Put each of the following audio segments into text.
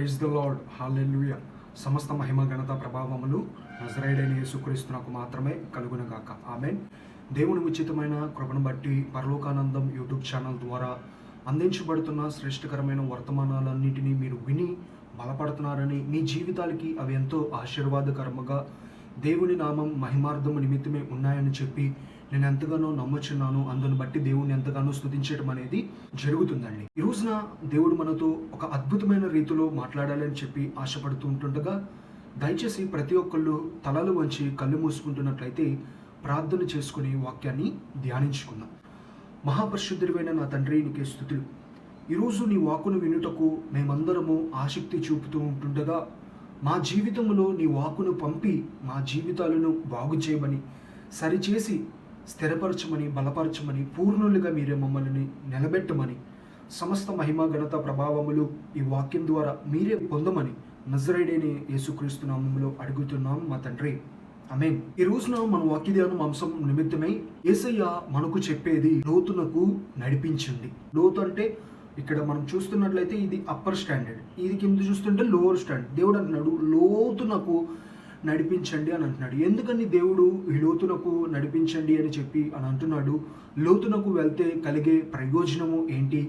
Praise the lord, హల్లెలూయా. సమస్త మహిమ ఘనత ప్రభావములు నజరేయుడైన యేసుక్రీస్తునకు మాత్రమే కలుగునుగాక. ఆమేన్. దేవుని ఉచితమైన కృపను బట్టి పరలోకానందం యూట్యూబ్ ఛానల్ ద్వారా అందించబడుతున్న శ్రేష్టకరమైన వర్తమానాలన్నింటినీ మీరు విని బలపడుతున్నారని, మీ జీవితాలకి అవి ఎంతో ఆశీర్వాదకరముగా దేవుని నామం మహిమార్థము నిమిత్తమే ఉన్నాయని చెప్పి నేను ఎంతగానో నమ్ముచున్నాను. అందుని బట్టి దేవుని ఎంతగానో స్తుతించడం అనేది జరుగుతుందండి. ఈ రోజున దేవుడు మనతో ఒక అద్భుతమైన రీతిలో మాట్లాడాలని చెప్పి ఆశపడుతూ ఉంటుండగా, దయచేసి ప్రతి ఒక్కళ్ళు తలలు వంచి కళ్ళు మూసుకుంటున్నట్లయితే ప్రార్థన చేసుకుని వాక్యాన్ని ధ్యానించుకుందాం. మహాపరిశుద్ధుడైన నా తండ్రి, నీకే స్తుతులు. ఈరోజు నీ వాక్కును వినుటకు మేమందరము ఆసక్తి చూపుతూ ఉంటుండగా, మా జీవితంలో నీ వాక్కును పంపి మా జీవితాలను బాగు చేయమని, సరిచేసి స్థిరపరచమని, బలపరచమని, పూర్ణులుగా మీరే మమ్మల్ని నిలబెట్టమని, సమస్త మహిమ ఘనత ప్రభావములు ఈ వాక్యం ద్వారా మీరే పొందమని నజరేయుడైన యేసుక్రీస్తు నామములో అడుగుతున్నాం మా తండ్రి. ఆమేన్. ఈ రోజున మన వాక్య ధ్యానం అంశం నిమిత్తమై యేసయ్య మనకు చెప్పేది లోతునకు నడిపించండి. లోతు అంటే ఇక్కడ మనం చూస్తున్నట్లయితే ఇది అప్పర్ స్టాండర్డ్, ఇది కింద చూస్తుంటే లోవర్ స్టాండర్డ్. దేవుడు అంటున్నాడు లోతునకు నడిపించండి అని అంటున్నాడు. ఎందుకని దేవుడు ఈ లోతునకు నడిపించండి అని చెప్పి అని అంటున్నాడు? లోతునకు వెళ్తే కలిగే ప్రయోజనము ఏంటి?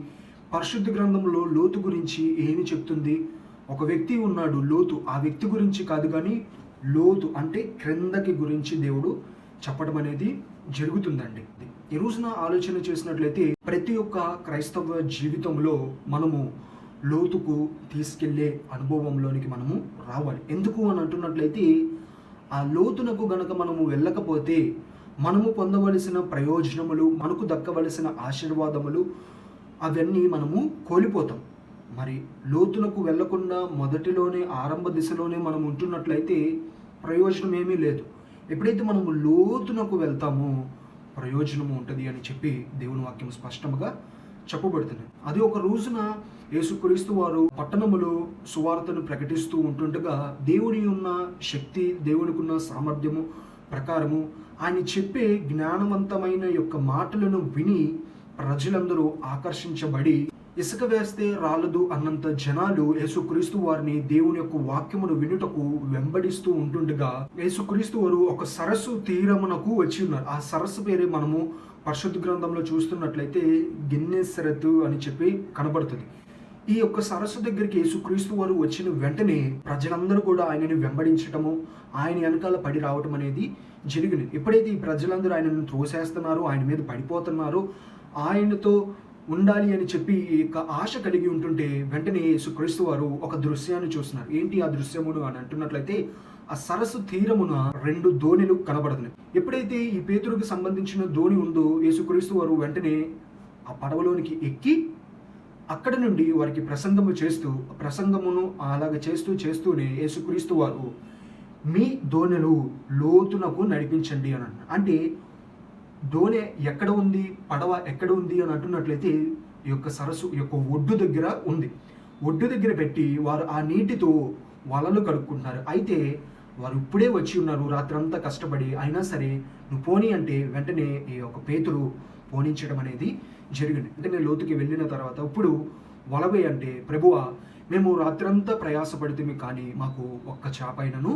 పరిశుద్ధ గ్రంథంలో లోతు గురించి ఏమి చెప్తుంది? ఒక వ్యక్తి ఉన్నాడు లోతు, ఆ వ్యక్తి గురించి కాదు కానీ లోతు అంటే క్రిందకి గురించి దేవుడు చెప్పడం అనేది జరుగుతుందండి. ఈ రోజున ఆలోచన చేసినట్లయితే ప్రతి ఒక్క క్రైస్తవ జీవితంలో మనము లోతుకు తీసుకెళ్లే అనుభవంలోనికి మనము రావాలి. ఎందుకు అని అంటున్నట్లయితే, ఆ లోతునకు గనక మనము వెళ్ళకపోతే మనము పొందవలసిన ప్రయోజనములు, మనకు దక్కవలసిన ఆశీర్వాదములు అవన్నీ మనము కోల్పోతాం. మరి లోతునకు వెళ్ళకుండా మొదటిలోనే ఆరంభ దిశలోనే మనం ఉంటున్నట్లయితే ప్రయోజనం ఏమీ లేదు. ఎప్పుడైతే మనము లోతునకు వెళ్తామో ప్రయోజనము ఉంటుంది అని చెప్పి దేవుని వాక్యం స్పష్టంగా చెప్పబడుతుంది. అది ఒక రోజున యేసుక్రీస్తు వారు పట్టణములో సువార్తను ప్రకటిస్తూ ఉంటుండగా, దేవుని ఉన్న శక్తి, దేవునికి ఉన్న సామర్థ్యము ప్రకారము ఆయన చెప్పే జ్ఞానవంతమైన యొక్క మాటలను విని ప్రజలందరూ ఆకర్షించబడి, ఇసుక వేస్తే రాలదు అన్నంత జనాలు యేసుక్రీస్తు వారిని దేవుని యొక్క వాక్యమును వినుటకు వెంబడిస్తూ ఉంటుండగా, యేసుక్రీస్తు వారు ఒక సరస్సు తీరమునకు వచ్చి ఉన్నారు. ఆ సరస్సు పేరే మనము పరిశుద్ధ గ్రంథంలో చూస్తున్నట్లయితే గెన్నెసరెత్ అని చెప్పి కనబడుతుంది. ఈ యొక్క సరస్సు దగ్గరికి యేసుక్రీస్తు వారు వచ్చిన వెంటనే ప్రజలందరూ కూడా ఆయనని వెంబడించటము, ఆయన వెనకాల పడి రావటం అనేది జరిగింది. ఎప్పుడైతే ఈ ప్రజలందరూ ఆయనను త్రోసేస్తున్నారో, ఆయన మీద పడిపోతున్నారో, ఆయనతో ఉండాలి అని చెప్పి ఈ యొక్క ఆశ కలిగి ఉంటుంటే వెంటనే యేసుక్రీస్తు వారు ఒక దృశ్యాన్ని చూస్తున్నారు. ఏంటి ఆ దృశ్యమును అని అంటున్నట్లయితే, ఆ సరస్సు తీరమున 2 దోణిలు కనబడుతున్నాయి. ఎప్పుడైతే ఈ పేతురుకు సంబంధించిన దోణి ఉందో, యేసుక్రీస్తు వారు వెంటనే ఆ పడవలోనికి ఎక్కి అక్కడ నుండి వారికి ప్రసంగమును అలాగ చేస్తూనే యేసుక్రీస్తు వారు మీ దోణెలు లోతునకు నడిపించండి అని అన్నారు. అంటే దోణె ఎక్కడ ఉంది, పడవ ఎక్కడ ఉంది అని అంటున్నట్లయితే ఈ యొక్క సరస్సు ఈ యొక్క ఒడ్డు దగ్గర ఉంది. ఒడ్డు దగ్గర పెట్టి వారు ఆ నీటితో వలలు కడుక్కుంటున్నారు. అయితే వారు ఇప్పుడే వచ్చి ఉన్నారు, రాత్రంతా కష్టపడి. అయినా సరే నువ్వు పోనీ అంటే వెంటనే ఈ యొక్క పేతురు పోనించడం అనేది జరిగింది. వెంటనే లోతుకి వెళ్ళిన తర్వాత ఇప్పుడు వలవే అంటే, ప్రభువా మేము రాత్రంతా ప్రయాసపడితే కానీ మాకు ఒక్క చేపైనను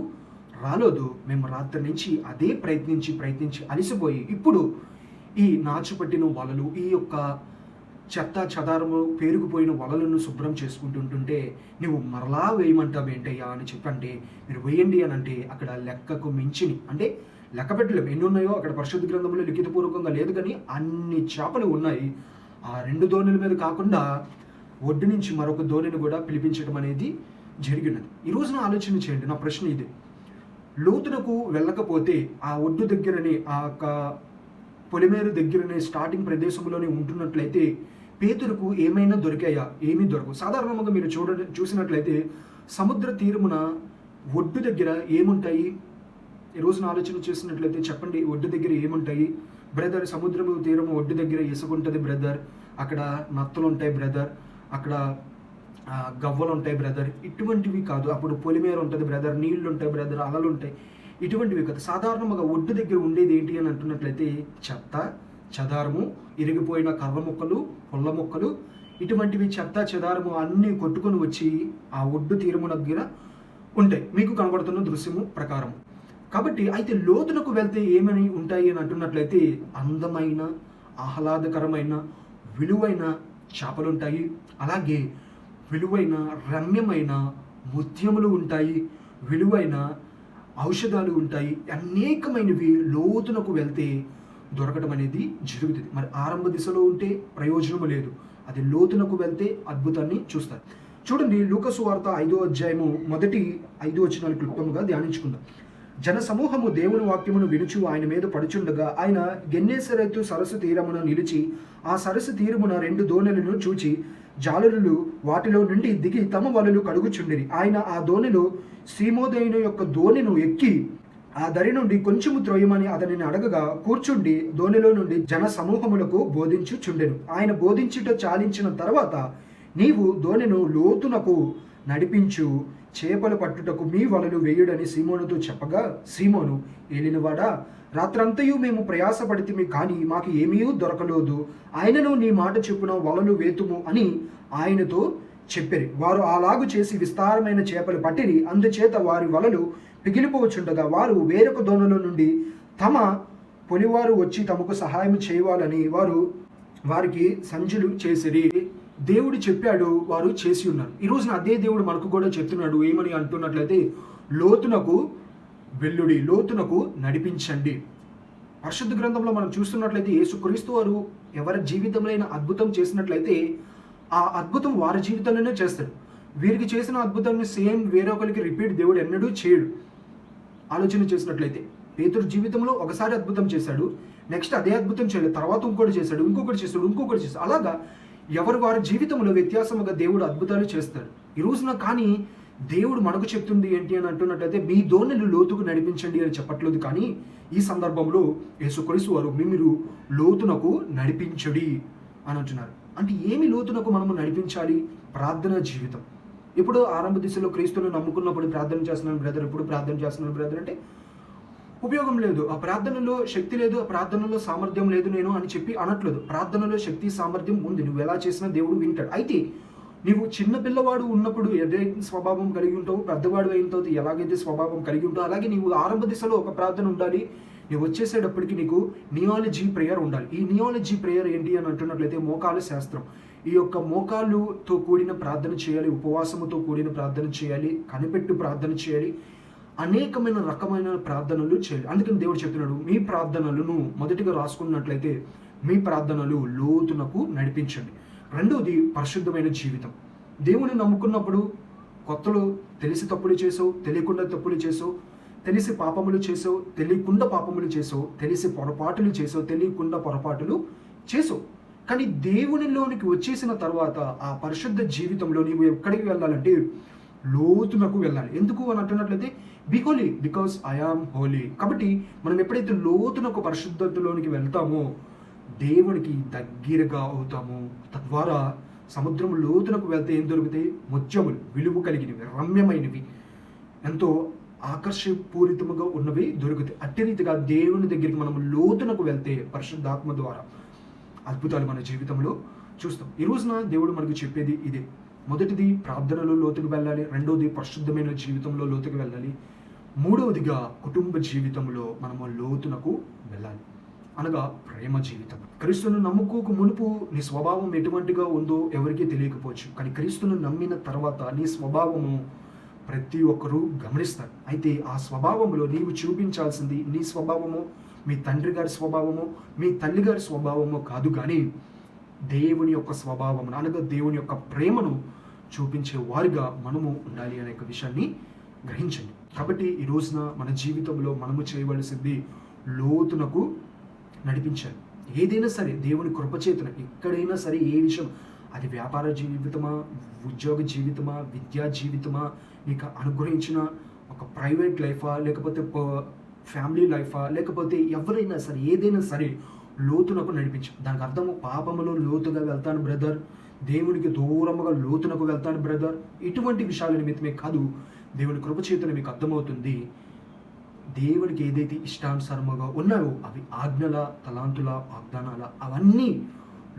రాలేదు. మేము రాత్రి నుంచి అదే ప్రయత్నించి అలసిపోయి ఇప్పుడు ఈ నాచుపట్టిన వలలు, ఈ యొక్క చెత్త చెదారము పేరుకుపోయిన వలలను శుభ్రం చేసుకుంటుంటే నువ్వు మరలా వేయమంటావు ఏంటయ్యా అని చెప్పంటే, మీరు వేయండి అని అంటే అక్కడ లెక్కకు మించిని, అంటే లెక్క పెట్టలేము ఎన్ని ఉన్నాయో అక్కడ పరిశుద్ధ గ్రంథంలో లిఖితపూర్వకంగా లేదు కానీ అన్ని చేపలు ఉన్నాయి. ఆ 2 దోణుల మీద కాకుండా ఒడ్డు నుంచి మరొక దోణిని కూడా పిలిపించడం అనేది జరిగినది. ఈ రోజున ఆలోచన చేయండి. నా ప్రశ్న ఇది, లోతునకు వెళ్ళకపోతే ఆ ఒడ్డు దగ్గరనే, ఆ యొక్క పొలిమేరు దగ్గరనే స్టార్టింగ్ ప్రదేశంలోనే ఉంటున్నట్లయితే పేతురుకు ఏమైనా దొరికాయా? ఏమీ దొరకవు. సాధారణంగా మీరు చూసినట్లయితే సముద్ర తీరమున ఒడ్డు దగ్గర ఏముంటాయి? ఈ రోజున ఆలోచన చేసినట్లయితే చెప్పండి, ఒడ్డు దగ్గర ఏముంటాయి బ్రదర్? సముద్రము తీరము ఒడ్డు దగ్గర ఇసుక ఉంటుంది బ్రదర్, అక్కడ నత్తలు ఉంటాయి బ్రదర్, అక్కడ గవ్వలు ఉంటాయి బ్రదర్. ఇటువంటివి కాదు. అప్పుడు పొలిమేర ఉంటుంది బ్రదర్, నీళ్లు ఉంటాయి బ్రదర్, అలలు ఉంటాయి. ఇటువంటివి కాదు. సాధారణంగా ఒడ్డు దగ్గర ఉండేది ఏంటి అని అంటున్నట్లయితే చెత్త చెదారము, ఇరిగిపోయిన కర్ర మొక్కలు, పుల్ల మొక్కలు, ఇటువంటివి చెత్త చెదారము అన్నీ కొట్టుకొని వచ్చి ఆ ఒడ్డు తీరము దగ్గర ఉంటాయి, మీకు కనబడుతున్న దృశ్యము ప్రకారం. కాబట్టి అయితే లోతునకు వెళ్తే ఏమని ఉంటాయి అని అంటున్నట్లయితే అందమైన, ఆహ్లాదకరమైన, విలువైన చేపలు ఉంటాయి. అలాగే విలువైన, రమ్యమైన ముత్యములు ఉంటాయి, విలువైన ఔషధాలు ఉంటాయి. అనేకమైనవి లోతునకు వెళ్తే దొరకడం అనేది జరుగుతుంది. మరి ఆరంభ దిశలో ఉంటే ప్రయోజనము లేదు, అది లోతునకు వెళ్తే అద్భుతాన్ని చూస్తారు. చూడండి, లూకా సువార్త 5వ అధ్యాయము మొదటి 5 వచనాలు క్లుప్తంగా ధ్యానించుకుందాం. జన సమూహము దేవుని వాక్యమును వినుచు ఆయన మీద పడుచుండగా ఆయన గెన్నేసరెతు సరస్సు తీరమున నిలిచి ఆ సరస్సు తీరమున 2 దోణెలను చూచి జాలరులు వాటిలో నుండి దిగి తమ వలలు కడుగుచుండిరి. ఆయన ఆ దోణిలో సీమోదయుని యొక్క దోణిను ఎక్కి ఆ దరి నుండి కొంచెము త్రోయమని అతనిని అడగగా కూర్చుండి దోణిలో నుండి జన సమూహములకు బోధించుచుండెను. ఆయన బోధించుట చాలించిన తర్వాత, నీవు దోణిను లోతునకు నడిపించు, చేపలు పట్టుటకు మీ వలలు వేయుడని సీమోనుతో చెప్పగా, సీమోను, ఏలినవాడా, రాత్రంతయు మేము ప్రయాసపడితిమి, కానీ మాకు ఏమీ దొరకలేదు. ఆయనను నీ మాట చెప్పున వలలు వేతుము అని ఆయనతో చెప్పిరి. వారు అలాగు చేసి విస్తారమైన చేపలు పట్టిరి. అందుచేత వారి వలలు పిగిలిపోవచ్చుండగా వారు వేరొక దోణలో నుండి తమ పొలివారు వచ్చి తమకు సహాయం చేయవాలని వారికి సంచులు చేసిరి. దేవుడు చెప్పాడు, వారు చేసి ఉన్నారు. ఈ రోజున అదే దేవుడు మనకు కూడా చెప్తున్నాడు. ఏమని అంటున్నట్లయితే, లోతునకు వెల్లుడి, లోతునకు నడిపించండి. పరిశుద్ధ గ్రంథంలో మనం చూస్తున్నట్లయితే యేసుక్రీస్తు వారు ఎవరి జీవితంలో అద్భుతం చేసినట్లయితే ఆ అద్భుతం వారి జీవితంలోనే చేస్తాడు. వీరికి చేసిన అద్భుతాన్ని సేమ్ వేరొకరికి రిపీట్ దేవుడు ఎన్నడూ చేయడు. ఆలోచన చేసినట్లయితే పేతురు జీవితంలో ఒకసారి అద్భుతం చేశాడు, నెక్స్ట్ అదే అద్భుతం చేయలేదు, తర్వాత ఇంకోటి చేశాడు, ఇంకొకటి చేశాడు. అలాగా ఎవరు వారి జీవితంలో వ్యత్యాసముగా దేవుడు అద్భుతాలు చేస్తాడు. ఈ రోజున కానీ దేవుడు మనకు చెప్తుంది ఏంటి అని అంటున్నట్లయితే, మీ దోణిని లోతుకు నడిపించండి అని చెప్పట్లేదు. కానీ ఈ సందర్భంలో యేసుక్రీస్తు వారు మీరు లోతునకు నడిపించడి అని అంటున్నారు. అంటే ఏమి లోతునకు మనము నడిపించాలి? ప్రార్థనా జీవితం. ఇప్పుడు ఆరంభ దిశలో క్రీస్తును నమ్ముకున్నప్పుడు ప్రార్థన చేస్తున్నాను బ్రదర్, ఇప్పుడు ప్రార్థన చేస్తున్నాను బ్రదర్ అంటే ఉపయోగం లేదు. ఆ ప్రార్థనలో శక్తి లేదు, ఆ ప్రార్థనలో సామర్థ్యం లేదు నేను అని చెప్పి అనట్లేదు. ప్రార్థనలో శక్తి సామర్థ్యం ఉంది, నువ్వు ఎలా చేసినా దేవుడు వింటాడు. అయితే నీవు చిన్న పిల్లవాడు ఉన్నప్పుడు ఏదైతే స్వభావం కలిగి ఉంటావు, పెద్దవాడు అయిన తర్వాత ఎలాగైతే స్వభావం కలిగి ఉంటావు, అలాగే నీవు ఆరంభ దిశలో ఒక ప్రార్థన ఉండాలి. నీవు వచ్చేసేటప్పటికి నీకు నియాలజీ ప్రేయర్ ఉండాలి. ఈ నియాలజీ ప్రేయర్ ఏంటి అని అంటున్నట్లయితే మోకాలు శాస్త్రం. ఈ యొక్క మోకాళ్ళుతో కూడిన ప్రార్థన చేయాలి, ఉపవాసముతో కూడిన ప్రార్థన చేయాలి, కనిపెట్టు ప్రార్థన చేయాలి, అనేకమైన రకమైన ప్రార్థనలు చేయాలి. అందుకని దేవుడు చెప్తున్నాడు, మీ ప్రార్థనలను మొదటిగా రాసుకున్నట్లయితే మీ ప్రార్థనలు లోతునకు నడిపించండి. రెండవది పరిశుద్ధమైన జీవితం. దేవుని నమ్ముకున్నప్పుడు కొత్తలో తెలిసి తప్పులు చేసావు, తెలియకుండా తప్పులు చేసావు, తెలిసి పాపములు చేసావు, తెలియకుండా పాపములు చేసావు, తెలిసి పొరపాటులు చేసావు, తెలియకుండా పొరపాటులు చేసావు. కానీ దేవునిలోనికి వచ్చేసిన తర్వాత ఆ పరిశుద్ధ జీవితంలో నీవు ఎక్కడికి వెళ్ళాలంటే లోతునకు వెళ్ళాలి. ఎందుకు అని అంటున్నట్లయితే, be holy because I am holy. కాబట్టి మనం ఎప్పుడైతే లోతునకు పరిశుద్ధతలోనికి వెళ్తామో దేవునికి దగ్గరగా అవుతాము. తద్వారా సముద్రం లోతునకు వెళ్తే ఏం దొరుకుతాయి? ముత్యములు, విలువ కలిగినవి, రమ్యమైనవి, ఎంతో ఆకర్షపూరితముగా ఉన్నవి దొరుకుతాయి. అట్టి రీతిగా దేవుని దగ్గరికి మనం లోతునకు వెళ్తే పరిశుద్ధాత్మ ద్వారా అద్భుతాలు మన జీవితంలో చూస్తాం. ఈ రోజున దేవుడు మనకు చెప్పేది ఇదే. మొదటిది ప్రార్థనలో లోతుకు వెళ్ళాలి, రెండవది పరిశుద్ధమైన జీవితంలో లోతుకు వెళ్ళాలి, మూడవదిగా కుటుంబ జీవితంలో మనము లోతునకు వెళ్ళాలి, అనగా ప్రేమ జీవితం. క్రీస్తును నమ్ముకోక మునుపు నీ స్వభావం ఎటువంటిగా ఉందో ఎవరికీ తెలియకపోవచ్చు. కానీ క్రీస్తును నమ్మిన తర్వాత నీ స్వభావము ప్రతి ఒక్కరూ గమనిస్తారు. అయితే ఆ స్వభావంలో నీవు చూపించాల్సింది నీ స్వభావము, మీ తండ్రి గారి స్వభావము, మీ తల్లి గారి స్వభావము కాదు, కానీ దేవుని యొక్క స్వభావం అనగా దేవుని యొక్క ప్రేమను చూపించే వారిగా మనము ఉండాలి అనే విషయాన్ని గ్రహించండి. కాబట్టి ఈ రోజున మన జీవితంలో మనము చేయవలసింది లోతునకు నడిపించాలి. ఏదైనా సరే దేవుని కృపచేతన, ఎక్కడైనా సరే ఏ విషయం, అది వ్యాపార జీవితమా, ఉద్యోగ జీవితమా, విద్యా జీవితమా, నీకు అనుగ్రహించిన ఒక ప్రైవేట్ లైఫా, లేకపోతే ఫ్యామిలీ లైఫా, లేకపోతే ఎవరైనా సరే ఏదైనా సరే లోతునకు నడిపించు. దానికి అర్థము పాపములో లోతుగా వెళ్తాను బ్రదర్, దేవునికి దూరముగా లోతునకు వెళ్తాను బ్రదర్, ఇటువంటి విషయాల నిమిత్తమే కాదు, దేవుని కృపచేతన మీకు అర్థమవుతుంది దేవునికి ఏదైతే ఇష్టానుసారముగా ఉన్నాయో అవి ఆజ్ఞల, తలాంతుల, వాగ్దానాల, అవన్నీ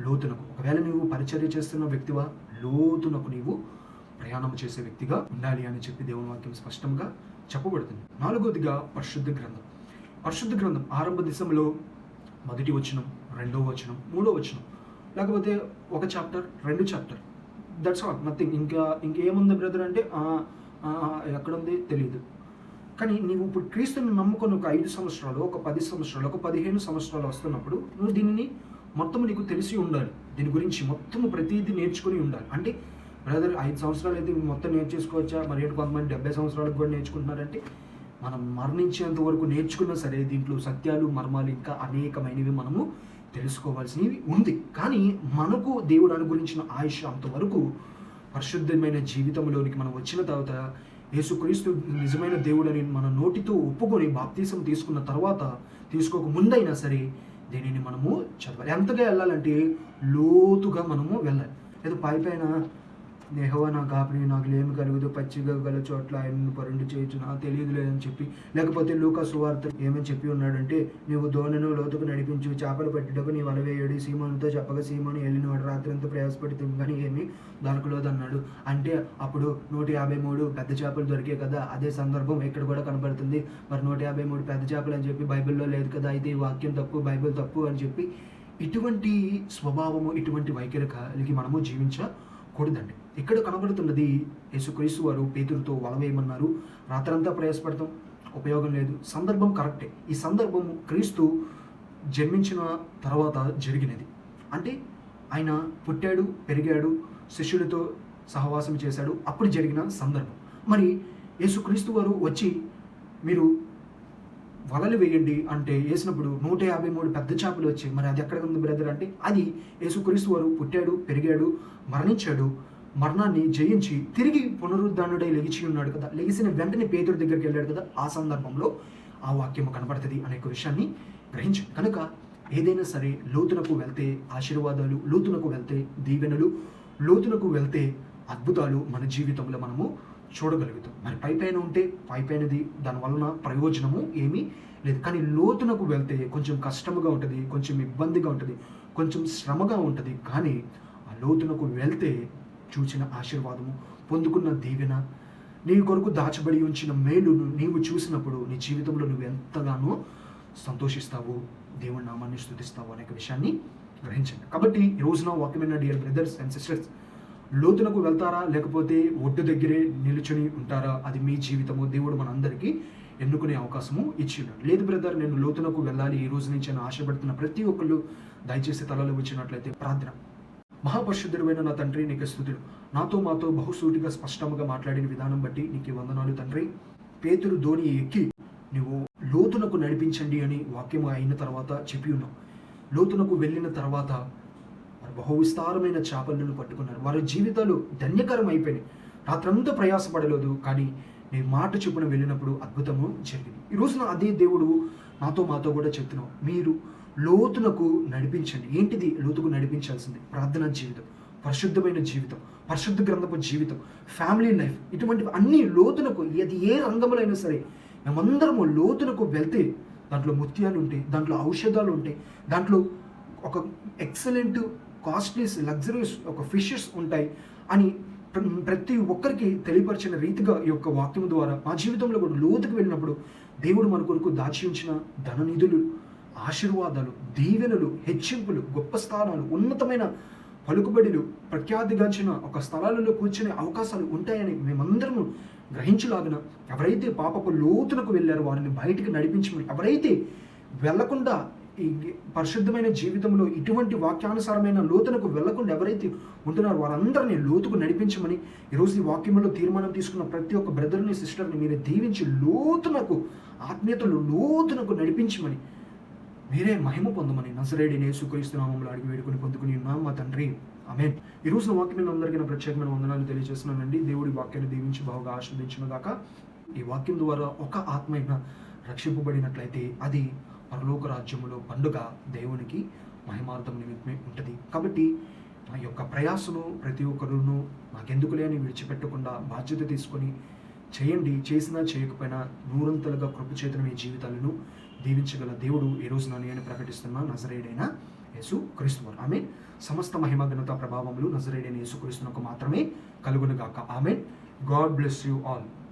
లోతునకు. ఒకవేళ నీవు పరిచర్య చేస్తున్న వ్యక్తివా, లోతునకు నీవు ప్రయాణం చేసే వ్యక్తిగా ఉండాలి అని చెప్పి దేవుని వాక్యం స్పష్టంగా చెప్పబడుతుంది. 4వదిగా పరిశుద్ధ గ్రంథం. పరిశుద్ధ గ్రంథం ఆరంభ దిశలో 1వ వచనం, 2వ వచనం, 3వ వచనం, లేకపోతే 1 chapter 2 chapter, that's all, nothing. ఇంకేముంది బ్రదర్ అంటే ఎక్కడుంది తెలియదు. కానీ నీవు ఇప్పుడు క్రీస్తుని నమ్ముకొని ఒక 5 సంవత్సరాలు, ఒక 10 సంవత్సరాలు, ఒక 15 సంవత్సరాలు వస్తున్నప్పుడు నువ్వు దీనిని మొత్తం నీకు తెలిసి ఉండాలి. దీని గురించి మొత్తం ప్రతిదీ నేర్చుకుని ఉండాలి. అంటే బ్రదర్ 5 సంవత్సరాలు అయితే మొత్తం నేర్చేసుకోవచ్చా? మరి ఏంటి కొంతమంది 70 సంవత్సరాలకు కూడా నేర్చుకుంటున్నారంటే, మనం మరణించేంత వరకు నేర్చుకున్నా సరే దీంట్లో సత్యాలు, మర్మాలు ఇంకా అనేకమైనవి మనము తెలుసుకోవాల్సినవి ఉంది. కానీ మనకు దేవుడు అనుగ్రహించిన ఆయుష్ అంతవరకు పరిశుద్ధమైన జీవితంలోనికి మనం వచ్చిన తర్వాత, యేసుక్రీస్తు నిజమైన దేవుడని మన నోటితో ఒప్పుకొని బాప్తీసం తీసుకున్న తర్వాత, తీసుకోక ముందైనా సరే దీనిని మనము చదవాలి. ఎంతగా వెళ్ళాలంటే లోతుగా మనము వెళ్ళాలి. ఏదో పైన యెహోవా నా కాపరి, నాకు లేమి కలుగుదు, పచ్చిగా గల చోట్ల ఆయనను పరుండి చేయొచ్చు, నాకు తెలియదు లేదని చెప్పి, లేకపోతే లూకా సువార్త ఏమని చెప్పి ఉన్నాడంటే, నీవు దోణను లోతుకు నడిపించు, చేపలు పట్టుటకు నీ వల వేయడు, సీమోనుతో చెప్పగా సీమోను వెళ్ళినవాడు రాత్రి అంతా ప్రయాసపడి కానీ ఏమి దొరకలేదన్నాడు. అంటే అప్పుడు 153 పెద్ద చేపలు దొరికాయి కదా, అదే సందర్భం ఇక్కడ కూడా కనబడుతుంది. మరి 153 పెద్ద చేపలు అని చెప్పి బైబిల్లో లేదు కదా, అయితే ఈ వాక్యం తప్పు, బైబిల్ తప్పు అని చెప్పి ఇటువంటి స్వభావము, ఇటువంటి వైఖరి కలిగి మనము జీవించకూడదండి. ఇక్కడ కనబడుతున్నది, యేసుక్రీస్తు వారు పేతురుతో వల వేయమన్నారు, రాత్రంతా ప్రయాసపడతాం, ఉపయోగం లేదు. సందర్భం కరెక్టే. ఈ సందర్భం క్రీస్తు జన్మించిన తర్వాత జరిగినది. అంటే ఆయన పుట్టాడు, పెరిగాడు, శిష్యులతో సహవాసం చేశాడు, అప్పుడు జరిగిన సందర్భం. మరి యేసుక్రీస్తు వారు వచ్చి మీరు వలలు వేయండి అంటే వేసినప్పుడు 153 పెద్ద చేపలు వచ్చాయి. మరి అది ఎక్కడ ఉంది బ్రదర్ అంటే, అది యేసుక్రీస్తు వారు పుట్టాడు, పెరిగాడు, మరణించాడు, మరణాన్ని జయించి తిరిగి పునరుద్ధానుడై లెగిచి ఉన్నాడు కదా, లెగిసిన వెంటనే పేతురు దగ్గరికి వెళ్ళాడు కదా, ఆ సందర్భంలో ఆ వాక్యం కనబడుతుంది అనే విషయాన్ని గ్రహించండి. కనుక ఏదైనా సరే లోతునకు వెళ్తే ఆశీర్వాదాలు, లోతునకు వెళ్తే దీవెనలు, లోతునకు వెళ్తే అద్భుతాలు మన జీవితంలో మనము చూడగలుగుతాం. మరి పైపైన ఉంటే పైపైనది దానివలన ప్రయోజనము ఏమీ లేదు. కానీ లోతునకు వెళ్తే కొంచెం కష్టముగా ఉంటుంది, కొంచెం ఇబ్బందిగా ఉంటుంది, కొంచెం శ్రమగా ఉంటుంది. కానీ ఆ లోతునకు వెళ్తే చూచిన ఆశీర్వాదము, పొందుకున్న దీవెన, నీ కొరకు దాచబడి ఉంచిన మేలును నీవు చూసినప్పుడు నీ జీవితంలో నువ్వు ఎంతగానో సంతోషిస్తావు, దేవుని నామాన్ని స్తుతిస్తావు అనే విషయాన్ని గ్రహించండి. కాబట్టి ఈ రోజున వాక్యమైన డియర్ బ్రదర్స్ అండ్ సిస్టర్స్, లోతునకు వెళ్తారా లేకపోతే ఒడ్డు దగ్గరే నిలుచుని ఉంటారా, అది మీ జీవితము. దేవుడు మనందరికీ ఎన్నుకునే అవకాశము ఇచ్చి ఉన్నాడు. లేదు బ్రదర్, నేను లోతునకు వెళ్ళాలి ఈ రోజు నుంచి అని ఆశపడుతున్న ప్రతి ఒక్కళ్ళు దయచేసి తలలో వచ్చినట్లయితే ప్రార్థన. మహాపరిశుద్ధుడైన నా తండ్రి, నీకు స్తుతులు. నాతో మాతో బహుసూటిగా స్పష్టంగా మాట్లాడిన విధానం బట్టి నీకు వందనాలు తండ్రి. పేతురు ధోని ఎక్కి నువ్వు లోతునకు నడిపించండి అని వాక్యము అయిన తర్వాత చెప్పి ఉన్నావు. లోతునకు వెళ్ళిన తర్వాత వారు బహువిస్తారమైన చేపలను పట్టుకున్నారు. వారి జీవితాలు ధన్యకరం అయిపోయినాయి. రాత్రంతా ప్రయాసపడలేదు, కానీ నీ మాట చొప్పున వెళ్ళినప్పుడు అద్భుతము జరిగింది. ఈ రోజున అదే దేవుడు మాతో కూడా చెప్తున్నావు, మీరు లోతునకు నడిపించండి. ఏంటిది లోతుకు నడిపించాల్సింది? ప్రార్థనా జీవితం, పరిశుద్ధమైన జీవితం, పరిశుద్ధ గ్రంథపు జీవితం, ఫ్యామిలీ లైఫ్, ఇటువంటివి అన్ని లోతునకు, అది ఏ రంగంలో అయినా సరే మేమందరము లోతునకు వెళ్తే దాంట్లో ముత్యాలు ఉంటాయి, దాంట్లో ఔషధాలు ఉంటాయి, దాంట్లో ఒక ఎక్సలెంట్ కాస్ట్లీస్ లగ్జరీస్ ఒక ఫిషెస్ ఉంటాయి అని ప్రతి ఒక్కరికి తెలియపరిచిన రీతిగా ఈ యొక్క వాక్యం ద్వారా మా జీవితంలో కూడా లోతుకు వెళ్ళినప్పుడు దేవుడు మన కొరకు దాచి ఉంచిన ధననిధులు, ఆశీర్వాదాలు, దీవెనలు, హెచ్చింపులు, గొప్ప స్థానాలు, ఉన్నతమైన పలుకుబడులు, ప్రఖ్యాతిగాంచిన ఒక స్థలాలలో కూర్చునే అవకాశాలు ఉంటాయని మేమందరము గ్రహించలాగిన, ఎవరైతే పాపపు లోతునకు వెళ్ళారో వారిని బయటికి నడిపించమని, ఎవరైతే వెళ్లకుండా ఈ పరిశుద్ధమైన జీవితంలో ఇటువంటి వాక్యానుసారమైన లోతునకు వెళ్లకుండా ఎవరైతే ఉంటున్నారో వారందరినీ లోతుకు నడిపించమని ఈరోజు ఈ వాక్యంలో తీర్మానం తీసుకున్న ప్రతి ఒక్క బ్రదర్ని, సిస్టర్ని మీరే దీవించి లోతునకు, ఆత్మీయతలు లోతునకు నడిపించమని, మీరే మహిమ పొందమని నజరేయుడైన యేసుక్రీస్తు నామములో అడిగి వేడుకొని పొందుకుని ఉన్నాం మా తండ్రి, ఆమేన్. ఈ రోజున వాక్యం అందరికీ నా ప్రత్యేకమైన వందనాలు తెలియజేస్తున్నానండి. దేవుడి వాక్యాన్ని దీవించి బాగా ఆస్వాదించిన గాక. ఈ వాక్యం ద్వారా ఒక ఆత్మైన రక్షింపబడినట్లయితే అది పరలోక రాజ్యములో పండుగ దేవునికి మహిమార్థం నిమిత్తమే ఉంటుంది. కాబట్టి నా యొక్క ప్రయాసను ప్రతి ఒక్కరును నాకెందుకులే అని విడిచిపెట్టకుండా బాధ్యత తీసుకొని చేయండి. చేసినా చేయకపోయినా నూరంతలుగా కృప చేతన మీ జీవితాలను దీవించగల దేవుడు ఈ రోజున నేను ప్రకటిస్తున్నా నజరేయుడైన యేసు క్రీస్తు వారు. ఆమె సమస్త మహిమ ఘనత ప్రభావములు నజరేయుడైన యేసు క్రీస్తునకు మాత్రమే కలుగును గాక. Amen. God bless you all.